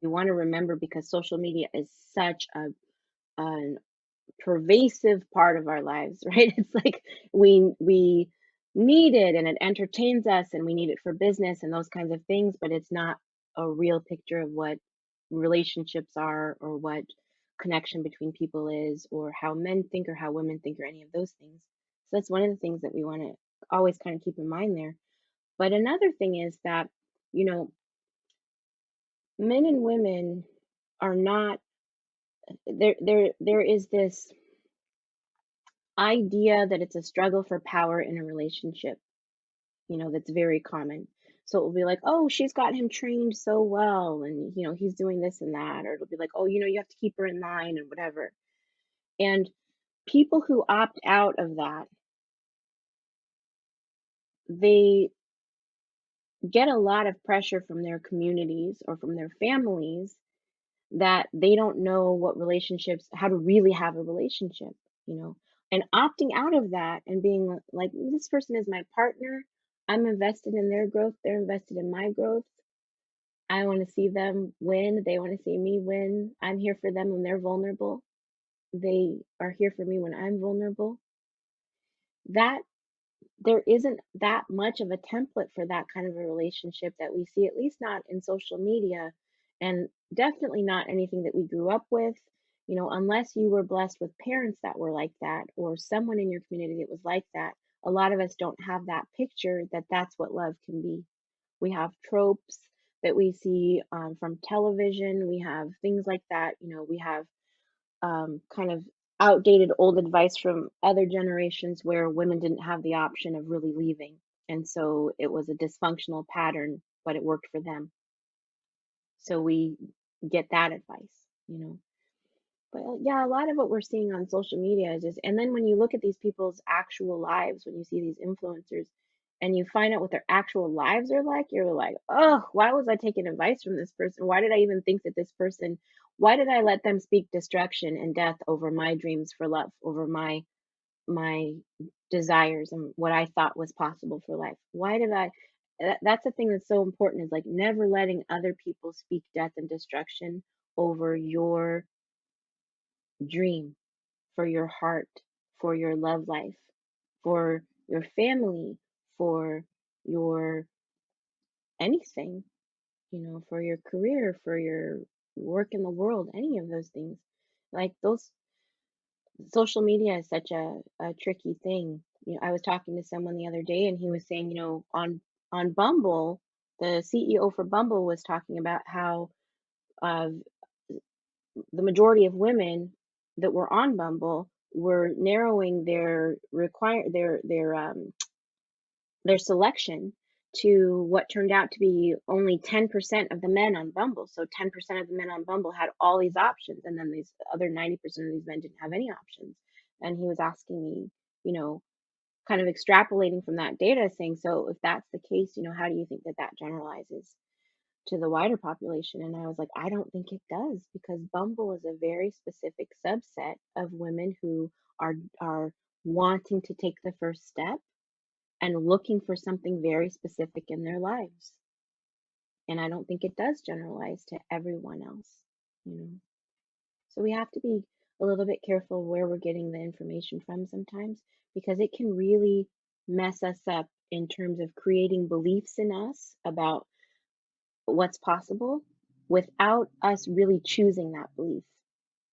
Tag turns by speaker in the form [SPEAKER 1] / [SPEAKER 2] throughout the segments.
[SPEAKER 1] We want to remember because social media is such a pervasive part of our lives, right? It's like we need it and it entertains us and we need it for business and those kinds of things, but it's not a real picture of what relationships are or what connection between people is or how men think or how women think or any of those things. So that's one of the things that we want to always kind of keep in mind there. But another thing is that, you know, men and women are not there is this idea that it's a struggle for power in a relationship, that's very common. So it will be like, oh, she's got him trained so well, and he's doing this and that, or it'll be like, oh, you have to keep her in line and whatever. And people who opt out of that, they get a lot of pressure from their communities or from their families that they don't know what relationships, how to really have a relationship, you know. And opting out of that and being like, this person is my partner. I'm invested in their growth. They're invested in my growth. I want to see them win. They want to see me win. I'm here for them when they're vulnerable. They are here for me when I'm vulnerable. That there isn't that much of a template for that kind of a relationship that we see, at least not in social media, and definitely not anything that we grew up with. Unless you were blessed with parents that were like that or someone in your community that was like that, a lot of us don't have that picture that that's what love can be. We have tropes that we see from television, we have things like that. We have kind of outdated old advice from other generations where women didn't have the option of really leaving. And so it was a dysfunctional pattern, but it worked for them. So we get that advice. But yeah, a lot of what we're seeing on social media is just, and then when you look at these people's actual lives, when you see these influencers and you find out what their actual lives are like, you're like, oh, why was I taking advice from this person? Why did I even think that this person, why did I let them speak destruction and death over my dreams for love, over my desires and what I thought was possible for life? Why did I? That's the thing that's so important is like never letting other people speak death and destruction over your dream, for your heart, for your love life, for your family, for your anything, for your career, for your work in the world, any of those things. Like those social media is such a tricky thing. I was talking to someone the other day and he was saying, on Bumble, the CEO for Bumble was talking about how uh, the majority of women that were on Bumble were narrowing their selection to what turned out to be only 10% of the men on Bumble. So 10% of the men on Bumble had all these options, and then these other 90% of these men didn't have any options. And he was asking me, you know, kind of extrapolating from that data, saying, so if that's the case, how do you think that that generalizes to the wider population? And I was like, I don't think it does because Bumble is a very specific subset of women who are wanting to take the first step and looking for something very specific in their lives. And I don't think it does generalize to everyone else, you know. So we have to be a little bit careful where we're getting the information from sometimes because it can really mess us up in terms of creating beliefs in us about what's possible without us really choosing that belief.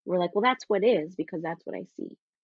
[SPEAKER 1] We're like, well, that's what is because that's what I see.